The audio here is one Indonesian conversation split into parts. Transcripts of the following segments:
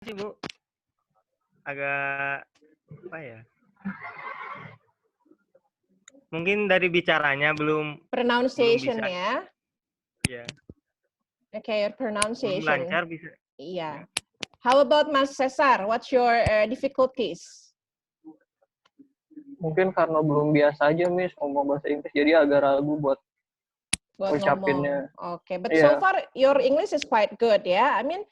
sih Bu, agak apa ya? Mungkin dari bicaranya belum Pronunciation bisa. ya. Ya, Okay, your belum pronunciation. lancar bisa. Iya. How about Mas Cesar? What's your difficulties? Mungkin karena belum biasa aja Miss ngomong bahasa Inggris, jadi agak ragu buat Buat ucapinnya. ngomong. Okay, but so Iya. far your English is quite good ya. I mean,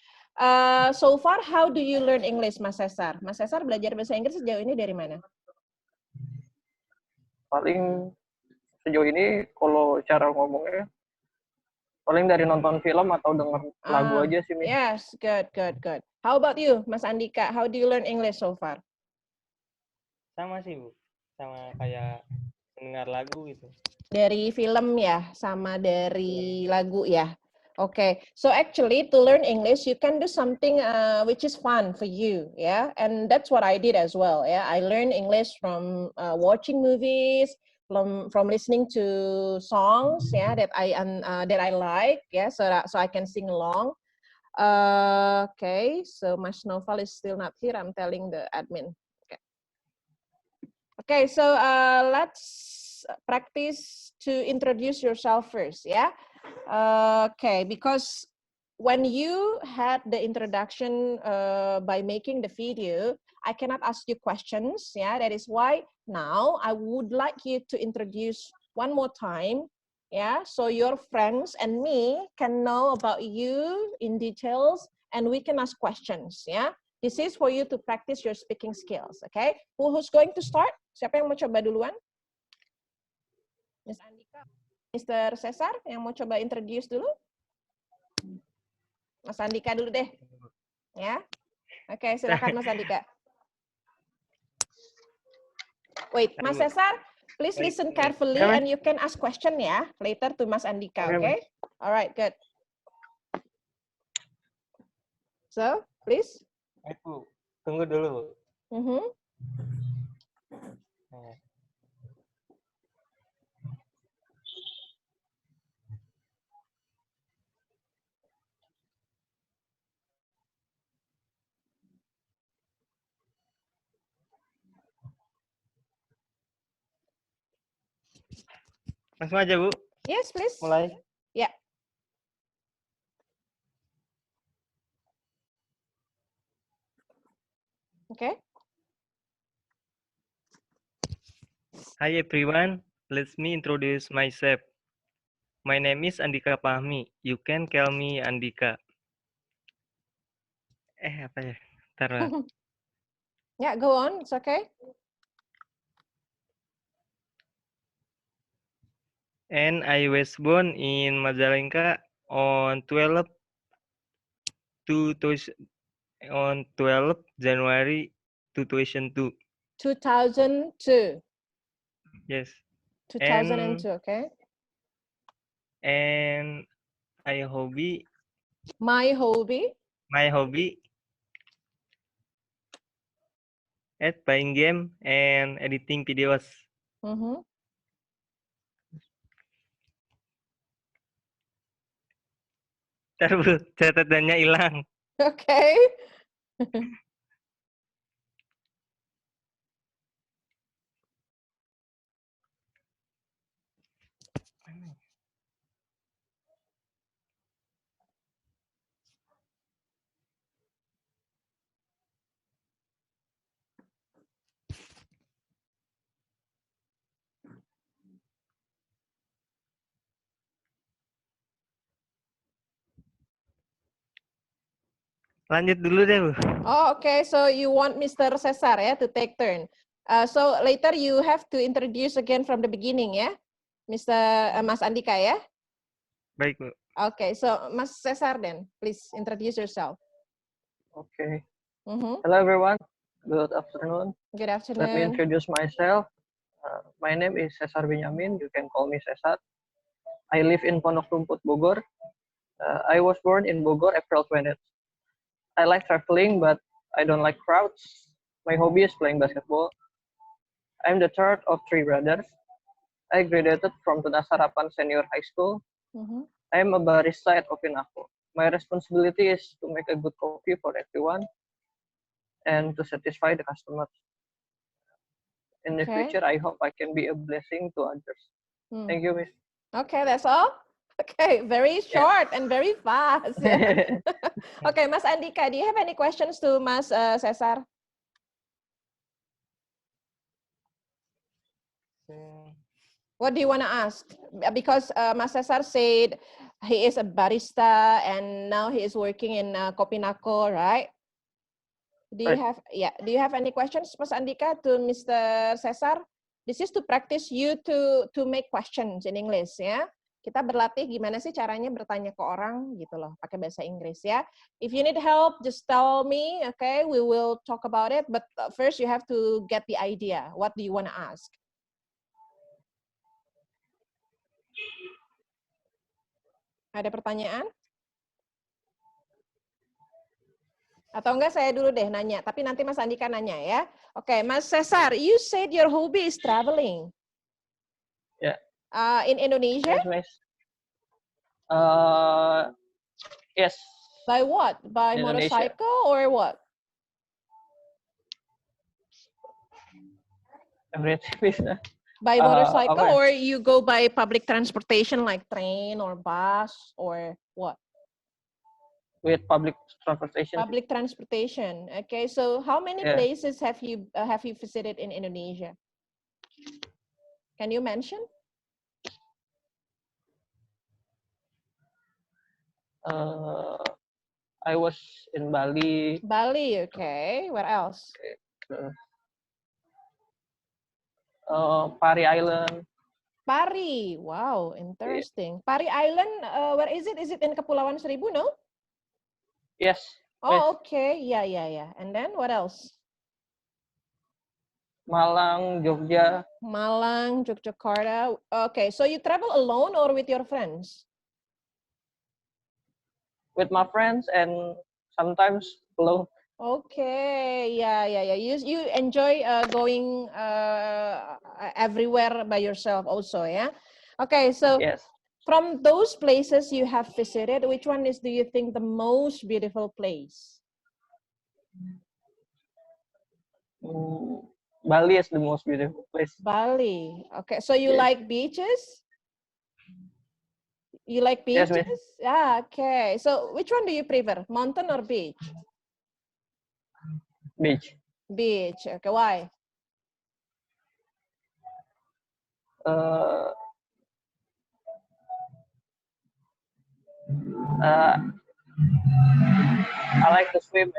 so far how do you learn English, Mas Cesar? Mas Cesar belajar bahasa Inggris sejauh ini dari mana? Paling sejauh ini kalau cara ngomongnya paling dari nonton film atau denger lagu aja sih Miss. Yes, good. How about you, Mas Andika? How do you learn English so far? Sama sih Bu, sama kayak mendengar lagu gitu. Dari film ya, sama dari lagu ya. Okay, so actually to learn English, you can do something which is fun for you, yeah. And that's what I did as well, yeah. I learned English from watching movies, from listening to songs, yeah, that I like, yeah. So I can sing along. Okay, so Mas Noval is still not here. I'm telling the admin. Okay, so let's practice to introduce yourself first, yeah? Okay, because when you had the introduction by making the video, I cannot ask you questions, yeah? That is why now I would like you to introduce one more time, yeah? So your friends and me can know about you in details and we can ask questions, yeah? This is for you to practice your speaking skills, okay? Who's going to start? Siapa yang mau coba duluan? Miss Andika, Mr. Cesar yang mau coba introduce dulu? Mas Andika dulu deh. Ya. Oke, silakan Mas Andika. Wait, Mas Cesar, please listen carefully and you can ask question ya later to Mas Andika, okay? Alright, good. So, please. Bu, tunggu dulu. Langsung aja Bu. Yes, please. Mulai. Ya. Okay. Hi everyone, let me introduce myself. My name is Andika Fahmi. You can call me Andika. Apa ya? Ntar lah. Yeah, go on. It's okay. And I was born in Majalengka on 12 January 2002. 2002. Yes. 2002, okay. And my hobby at playing game and editing videos. Ntar Bu, catatannya hilang. Okay. Lanjut dulu deh Bu. Oh, okay. So you want Mr. Cesar ya to take turn. So later you have to introduce again from the beginning ya, Mr. Mas Andika ya. Baik Bu. Okay. So Mas Cesar then, please introduce yourself. Okay. Hello everyone. Good afternoon. Good afternoon. Let me introduce myself. My name is Cesar Benyamin. You can call me Cesar. I live in Pondok Rumput, Bogor. I was born in Bogor, April 20th. I like traveling, but I don't like crowds. My hobby is playing basketball. I'm the third of three brothers. I graduated from Tunas Harapan Senior High School. I am a barista at Kopinaco. My responsibility is to make a good coffee for everyone. and to satisfy the customers. In the Okay. future, I hope I can be a blessing to others. Thank you, Miss. Okay, that's all. Okay, very short and very fast. Yeah. Okay, Mas Andika, do you have any questions to Mas Cesar? What do you want to ask? Because Mas Cesar said he is a barista and now he is working in Kopinako, right? Do you Right. have any questions, Mas Andika, to Mr. Cesar? This is to practice you to make questions in English, ya. Kita berlatih gimana sih caranya bertanya ke orang gitu loh, pakai bahasa Inggris ya. If you need help, just tell me, okay? We will talk about it, but first you have to get the idea. What do you want to ask? Ada pertanyaan? Atau enggak saya dulu deh nanya, tapi nanti Mas Andika nanya ya. Oke, Mas Cesar, you said your hobby is traveling. Yeah. In Indonesia? Yes, Miss. Yes. By what? By Indonesia. motorcycle or what? Everything, Miss. By motorcycle okay. or you go by public transportation like train or bus or what? With public transportation. Public transportation. Okay, so how many places have you visited in Indonesia? Can you mention? I was in Bali. Bali, okay. Where else? Okay. Pari Island. Pari, wow, interesting. Pari Island, where is it? Is it in Kepulauan Seribu? No. Yes. Oh, okay. Yeah. And then what else? Malang, Jogja. Malang, Yogyakarta. Okay, so you travel alone or with your friends? With my friends and sometimes alone. Okay, yeah. You enjoy going everywhere by yourself also, yeah? Okay, so yes. From those places you have visited, which one do you think the most beautiful place? Bali is the most beautiful place. Bali. Okay, so you like beaches? You like beaches? Yes, yeah, okay. So which one do you prefer, mountain or beach? Beach. Beach. Okay, why? I like to swim.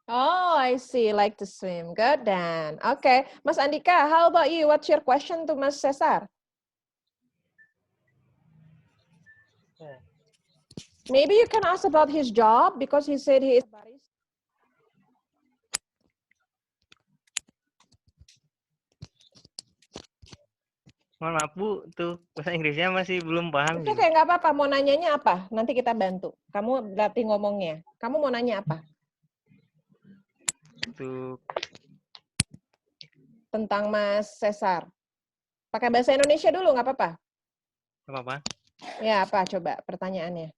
Oh, I see. Like to swim. Good then. Okay. Mas Andika, how about you? What's your question to Mas Cesar? Maybe you can ask about his job because he said he is barista. Mohon maaf Bu, tuh bahasa Inggrisnya masih belum paham. Itu kayak nggak apa-apa. Mau nanyanya apa? Nanti kita bantu. Kamu latih ngomongnya. Kamu mau nanya apa? Tuh. Tentang Mas Cesar. Pakai bahasa Indonesia dulu, nggak apa-apa? Nggak apa-apa. Ya, apa? Coba pertanyaannya.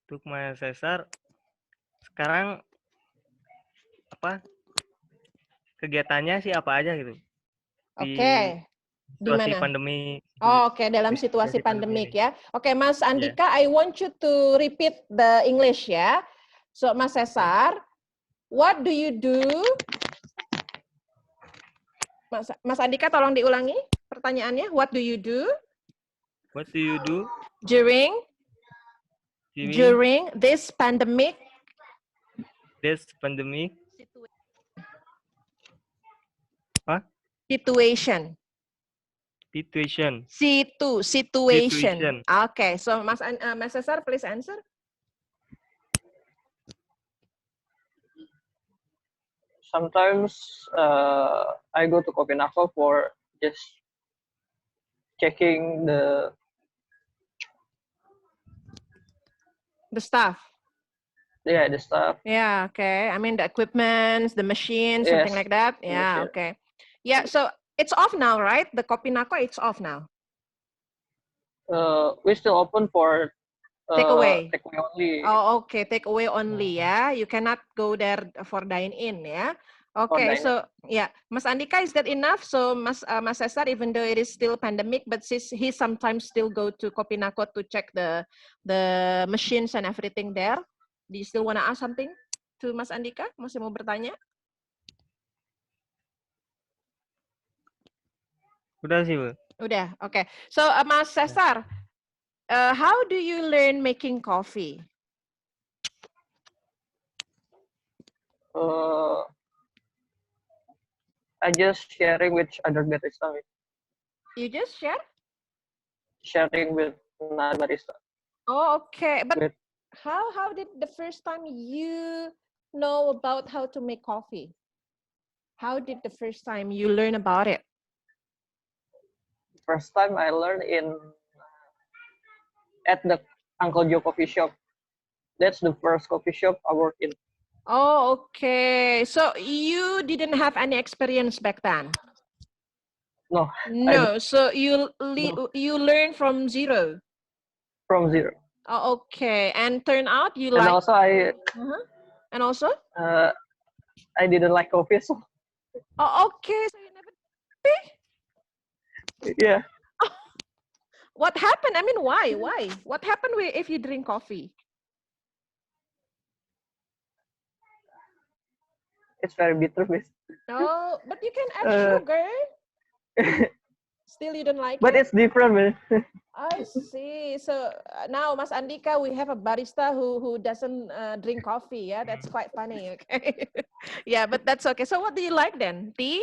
Untuk Mas Cesar, sekarang apa kegiatannya sih apa aja gitu? Oke. Situasi pandemi. Oh, oke, dalam situasi pandemik ya. Oke, Mas Andika, I want you to repeat the English ya. So, Mas Cesar, what do you do? Mas Andika, tolong diulangi pertanyaannya. What do you do? What do you do during this pandemic? What? Situation. Okay, so Mas Cesar, please answer. Sometimes I go to Kopinako for just checking the stuff. Yeah, the stuff. Yeah, okay. I mean the equipment, the machines, something like that. Yeah, okay. Yeah, so it's off now, right? The Kopinako, it's off now. We still open for Take away. Take away only. Oh, okay. Take away only ya. You cannot go there for dine in ya. Okay, dine-in. so yeah, Mas Andika, is that enough? So Mas Cesar, even though it is still pandemic, but he sometimes still go to Kopinako to check the machines and everything there. Do you still wanna ask something to Mas Andika? Masih mau bertanya? Udah sih, Bu. Udah, okay. So Mas Cesar, how do you learn making coffee? I just sharing with other barista. You just share? Sharing with another barista. Oh, okay. But With- how did the first time you know about how to make coffee? How did the first time you learn about it? First time I learned at the Uncle Joe coffee shop. That's the first coffee shop I worked in. Oh, okay. So you didn't have any experience back then? No. No. So you learn from zero? From zero. Oh, okay. And turn out you And like. also And also? I didn't like coffee, so Oh, okay. So you never. yeah. What happened? I mean, why? Why? What happened if you drink coffee? It's very bitter, miss. No, but you can add sugar. Still, you don't like But it? it's different, man. I see. So now, Mas Andika, we have a barista who doesn't drink coffee. Yeah, that's quite funny. Okay. Yeah, but that's okay. So what do you like then? Tea?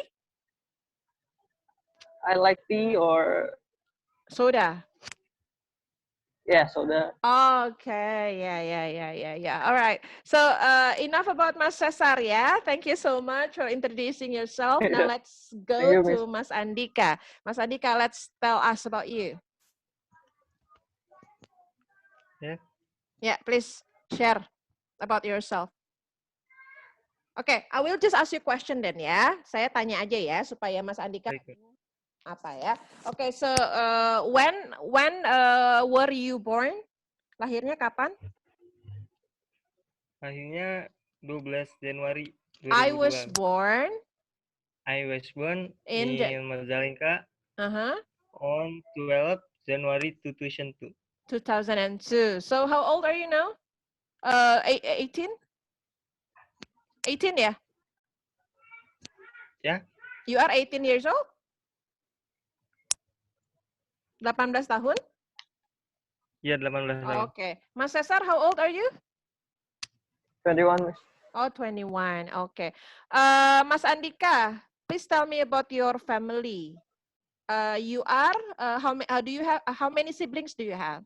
I like tea or Soda? yeah, soda. Okay. Yeah. All right. So enough about Mas Cesar, ya. Thank you so much for introducing yourself. Now let's go Thank you, to Miss. Mas Andika. Mas Andika, let's tell us about you. Yeah. Yeah, please share about yourself. Oke, I will just ask you question then ya. Saya tanya aja ya supaya Mas Andika Baik. apa ya. Oke, so when were you born? Lahirnya kapan? Akhirnya 12 Januari 2002. I was born in Majalengka on 12 January 2002. 2002. So how old are you now? 18? 18 ya? Ya. You are 18 years old? 18 tahun? Iya, 18 tahun. Okay. Mas Cesar, how old are you? 21, Miss. Oh, 21. Okay. Mas Andika, please tell me about your family. You are how many siblings do you have?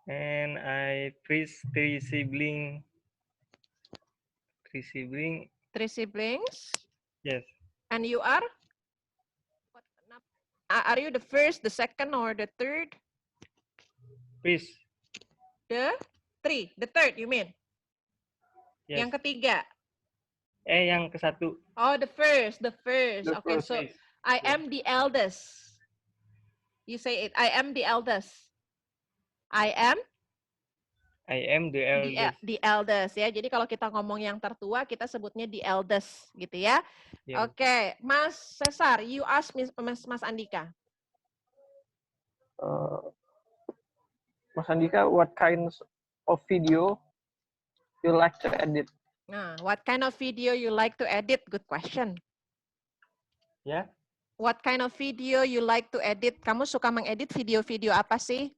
And I raised three siblings. Three siblings. Yes. And you are? Are you the first, the second, or the third? Please. The third, you mean? Yes. Yang ketiga. Yang ke satu. Oh, the first. Okay, so Please. I am the eldest. You say it. I am the eldest. I am the eldest. The eldest ya. Jadi kalau kita ngomong yang tertua, kita sebutnya the eldest gitu ya. Yeah. Oke, Mas Cesar, you ask Mas Andika. Mas Andika, what kinds of video you like to edit? Nah, what kind of video you like to edit? Good question. Ya. What kind of video you like to edit? Kamu suka mengedit video-video apa sih?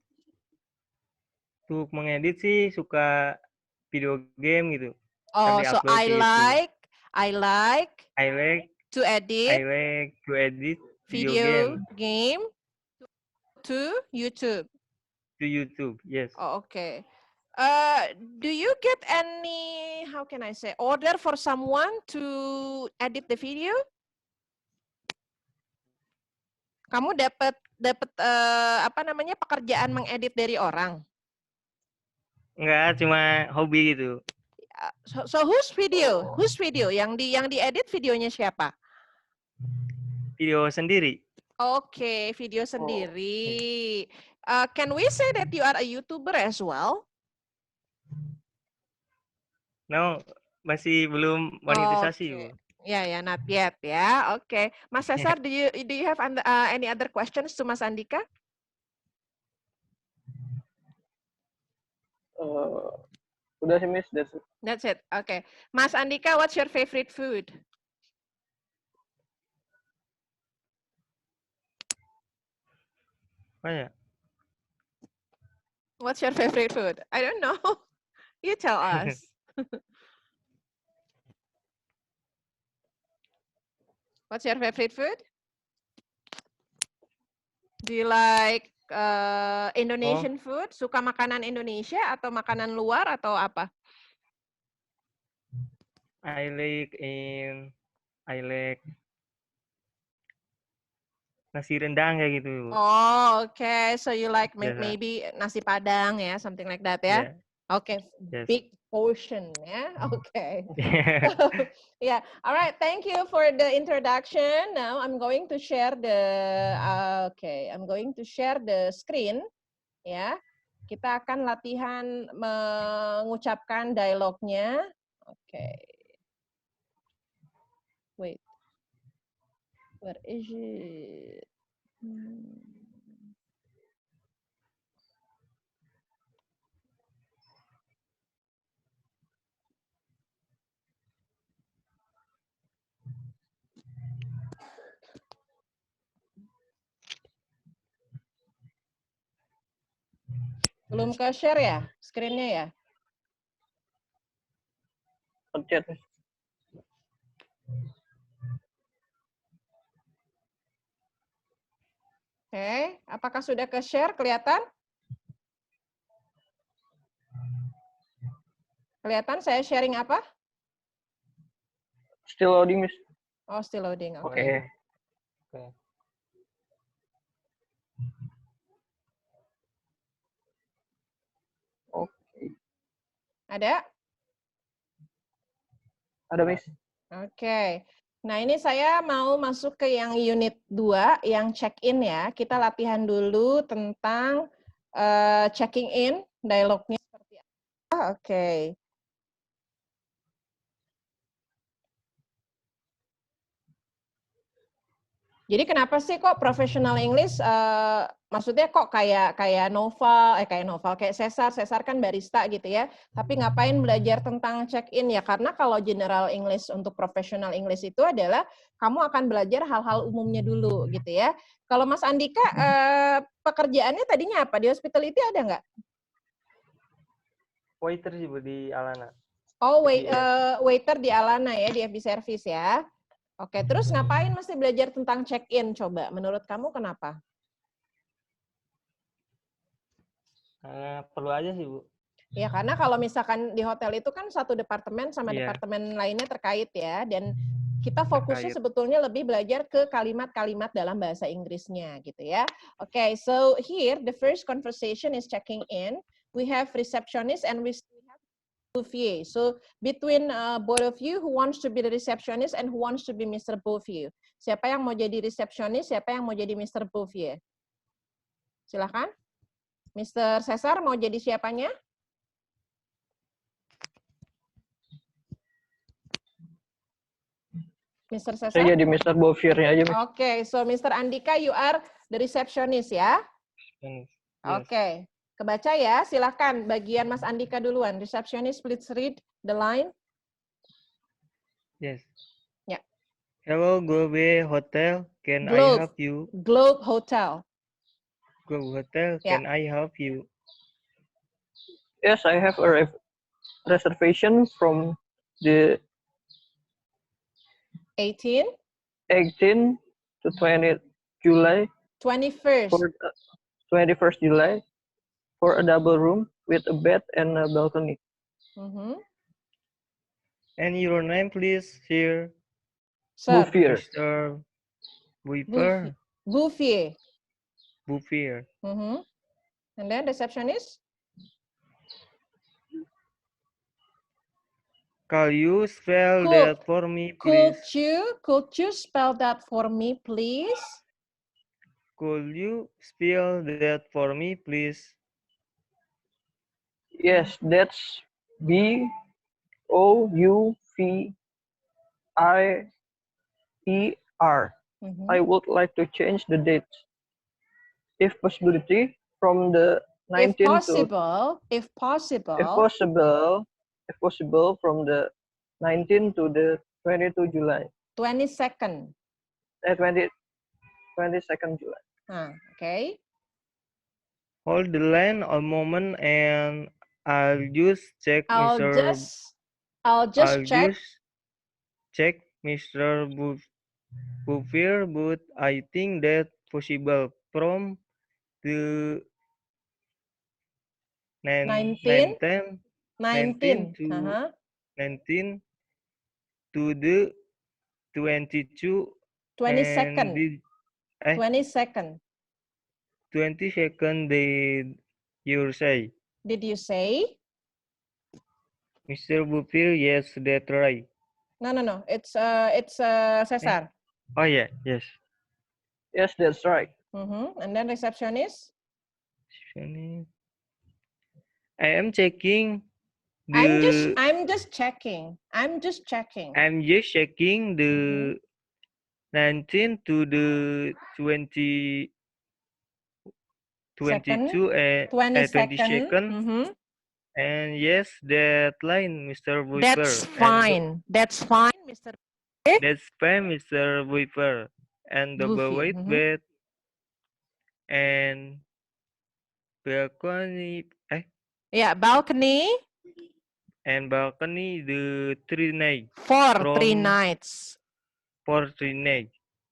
Untuk mengedit sih suka video game gitu. Oh, so I like to edit video game to YouTube. To YouTube, yes. Oh, okay. Do you get any, how can I say, order for someone to edit the video? Kamu dapat apa namanya pekerjaan mengedit dari orang? Enggak, cuma hobi gitu. So whose video? Yang diedit videonya siapa? Video sendiri. Oke, video sendiri. can we say that you are a YouTuber as well? No, masih belum monetisasi, Bu. Yeah, not yet. Yeah, okay. Mas Cesar, do you have any other questions to Mas Andika? Udah sih, Miss. That's it. That's it. Okay. Mas Andika, what's your favorite food? Apa ya? What's your favorite food? I don't know. You tell us. What's your favorite food? Do you like Indonesian food? Suka makanan Indonesia atau makanan luar atau apa? I like nasi rendang kayak gitu, Bu. Oh, okay. So you like Biasa. maybe nasi Padang, yeah, something like that, yeah? Yeah. Okay, Yes. big portion, yeah? Okay. Yeah, all right. Thank you for the introduction. Now I'm going to share the screen, ya. Kita akan latihan mengucapkan dialognya. Oke. Wait. Where is it? Belum ke share ya, screen-nya ya? Pencet, Miss. Oke, apakah sudah ke share, kelihatan? Kelihatan saya sharing apa? Still loading, Miss. Oh, still loading, oke. Oke. Ada? Ada, Miss. Oke. Nah, ini saya mau masuk ke yang unit 2, yang check-in ya. Kita latihan dulu tentang checking in, dialognya seperti apa. Oke. Jadi kenapa sih kok professional English, maksudnya kok kayak Noval, kayak Cesar kan barista gitu ya, tapi ngapain belajar tentang check-in ya? Karena kalau general English untuk professional English itu adalah kamu akan belajar hal-hal umumnya dulu gitu ya. Kalau Mas Andika, pekerjaannya tadinya apa? Di hospitality ada nggak? Waiter sih, Bu, di Alana. Oh, waiter di Alana ya, di FB Service ya. Oke, terus ngapain mesti belajar tentang check-in coba? Menurut kamu kenapa? Perlu aja sih, Bu. Ya, karena kalau misalkan di hotel itu kan satu departemen sama Iya. departemen lainnya terkait ya, dan kita fokusnya Terkait. sebetulnya lebih belajar ke kalimat-kalimat dalam bahasa Inggrisnya gitu ya. Oke, so here the first conversation is checking in. We have receptionist and we have Bouffier. So between both of you, who wants to be the receptionist and who wants to be Mr. Bouffier? Siapa yang mau jadi resepsionis, siapa yang mau jadi Mr. Bouffier? Silakan. Mr. Cesar mau jadi siapanya? Mr. Cesar? Saya jadi Mr. Bouffier-nya aja, Miss. Okay, so Mr. Andika, you are the receptionist ya? Yes. Oke. Kebaca ya, silakan bagian Mas Andika duluan. Receptionist, please read the line. Yes. Ya. Hello, Globe Hotel. Can I Globe. help you? Globe Hotel. Globe Hotel. Yeah. Can I help you? Yes, I have a reservation from the 18? 18 to 20 July 21st. for 21st July for a double room with a bed and a balcony. And your name, please, here. Sir. Bouffier. Mr. Bouffier. Bouffier. Bouffier. And then receptionist? Could you spell that for me, please? Could you spell that for me, please? Could you spell that for me, please? Yes, that's BOUVIER. Mhm. I would like to change the date, if possibility, from the If 19th to, possible, if possible, from the 19th to the 22 July, 22nd. 22nd July. Okay. Hold the line a moment and I'll just check I'll Mr. just I'll check. just check Mr. Buffer, but I think that possible from the 19, 19 19. to 19 to the 22 and 22nd. the 22nd. 22nd did you say? Did you say? Mr. Buffer, yes, that's right. No. It's Cesar. Oh yeah, yes. Yes, that's right. And then receptionist. I am checking I'm just the checking. I'm just checking. I'm just checking the 19 to the 20 Second, 22 and 22nd. 22nd. And yes, that line, Mr. That's Viper. And fine. That's fine, Mr. that's fine, Mr. Viper. And the Buffy. white bed and balcony Yeah, balcony and balcony the 3 night for 3 from nights. for 3 night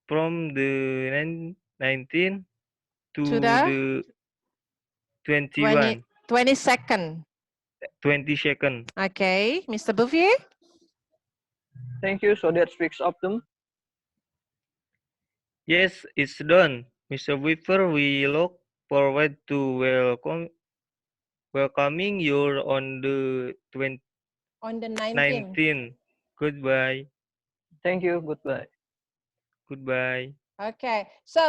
from the 19 To to the the 21 22nd. 22nd. Okay, Mr. Buffy. Thank you. So that's fixed up them. Yes, it's done. Mr. Weaver, we look forward to welcoming you on the On the 19th. 19th. Goodbye. Thank you. Goodbye. Goodbye. Oke, so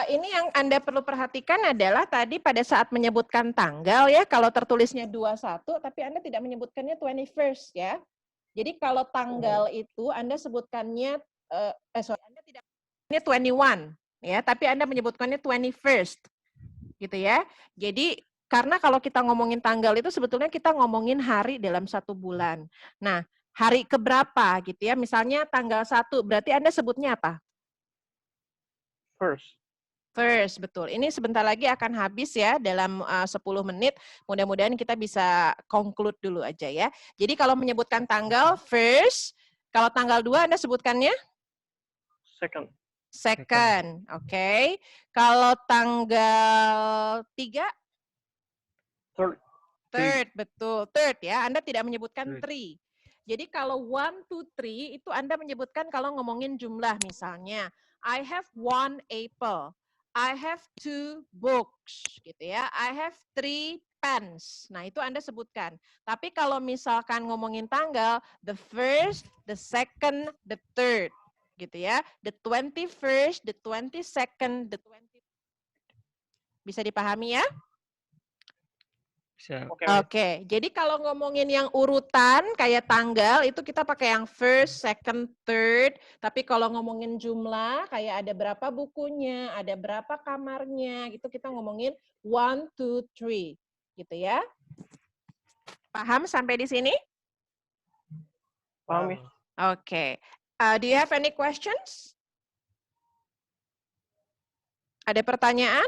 ini yang Anda perlu perhatikan adalah tadi pada saat menyebutkan tanggal ya, kalau tertulisnya 21, tapi Anda tidak menyebutkannya 21st ya. Jadi kalau tanggal itu Anda sebutkannya, Anda tidak menyebutkannya 21 ya, tapi Anda menyebutkannya 21st gitu ya. Jadi karena kalau kita ngomongin tanggal itu sebetulnya kita ngomongin hari dalam 1 bulan. Nah, hari keberapa gitu ya, misalnya tanggal 1, berarti Anda sebutnya apa? First, betul. Ini sebentar lagi akan habis ya dalam 10 menit. Mudah-mudahan kita bisa conclude dulu aja ya. Jadi kalau menyebutkan tanggal first, kalau tanggal 2 Anda sebutkannya? Second. Oke. Kalau tanggal 3? Third, betul. Third ya. Anda tidak menyebutkan three. Jadi kalau 1, 2, 3 itu Anda menyebutkan kalau ngomongin jumlah misalnya. I have 1 apple. I have 2 books, gitu ya. I have 3 pens. Nah, itu Anda sebutkan. Tapi kalau misalkan ngomongin tanggal, the first, the second, the third, gitu ya. The 21st, the 22nd, the 20th. Bisa dipahami ya? Oke, jadi kalau ngomongin yang urutan kayak tanggal itu kita pakai yang first, second, third. Tapi kalau ngomongin jumlah kayak ada berapa bukunya, ada berapa kamarnya, gitu kita ngomongin 1, 2, 3, gitu ya. Paham sampai di sini? Paham. Oke. Do you have any questions? Ada pertanyaan?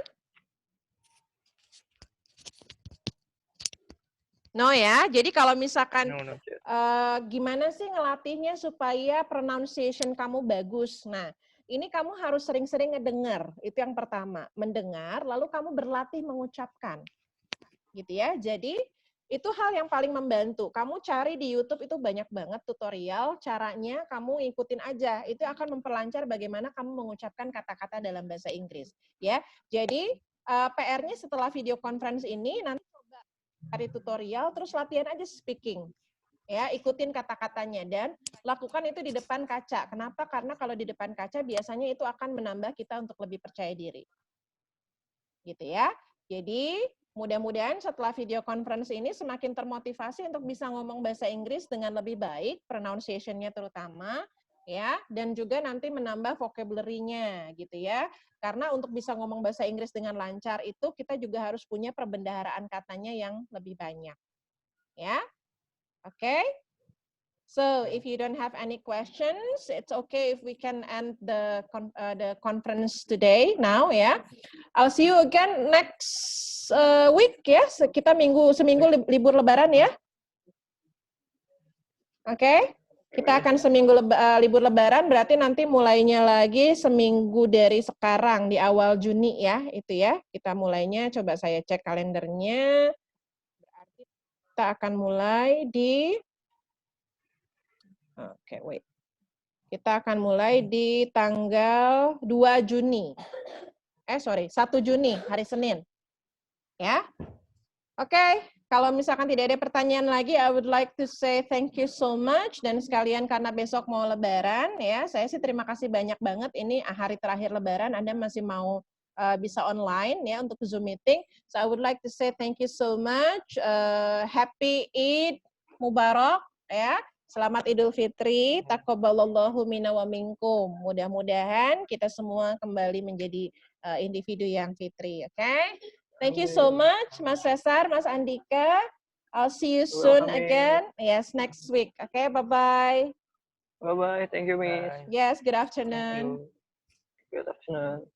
No ya, jadi kalau misalkan gimana sih ngelatihnya supaya pronunciation kamu bagus? Nah, ini kamu harus sering-sering ngedengar, itu yang pertama. Mendengar, lalu kamu berlatih mengucapkan. Gitu ya, jadi itu hal yang paling membantu. Kamu cari di YouTube itu banyak banget tutorial, caranya kamu ikutin aja. Itu akan memperlancar bagaimana kamu mengucapkan kata-kata dalam bahasa Inggris. Ya, jadi PR-nya setelah video conference ini, nanti coba cari tutorial, terus latihan aja speaking. Ya, ikutin kata-katanya dan lakukan itu di depan kaca. Kenapa? Karena kalau di depan kaca biasanya itu akan menambah kita untuk lebih percaya diri. gitu ya. Jadi mudah-mudahan setelah video conference ini semakin termotivasi untuk bisa ngomong bahasa Inggris dengan lebih baik, pronunciation-nya terutama, ya, dan juga nanti menambah vocabulary-nya gitu ya. Karena untuk bisa ngomong bahasa Inggris dengan lancar itu kita juga harus punya perbendaharaan katanya yang lebih banyak. Ya. Oke. So if you don't have any questions, it's okay if we can end the conference today now ya. I'll see you again next week ya. Kita seminggu libur Lebaran ya. Oke. Kita akan seminggu libur Lebaran, berarti nanti mulainya lagi seminggu dari sekarang di awal Juni ya, itu ya. Kita mulainya, coba saya cek kalendernya. Berarti kita akan mulai di Oke, wait. Kita akan mulai di tanggal 2 Juni. 1 Juni, hari Senin. Ya. Oke, kalau misalkan tidak ada pertanyaan lagi, I would like to say thank you so much. Dan sekalian karena besok mau Lebaran, ya, saya sih terima kasih banyak banget. Ini hari terakhir Lebaran, Anda masih mau bisa online ya untuk Zoom meeting. So I would like to say thank you so much. Happy Eid Mubarak, ya. Selamat Idul Fitri, taqabbalallahu minna wa minkum. Mudah-mudahan kita semua kembali menjadi individu yang fitri, oke? Okay? Thank you so much, Mas Cesar, Mas Andika. I'll see you soon again. Yes, next week. Okay, bye-bye. Bye-bye. Thank you, Miss. Yes, good afternoon. Good afternoon.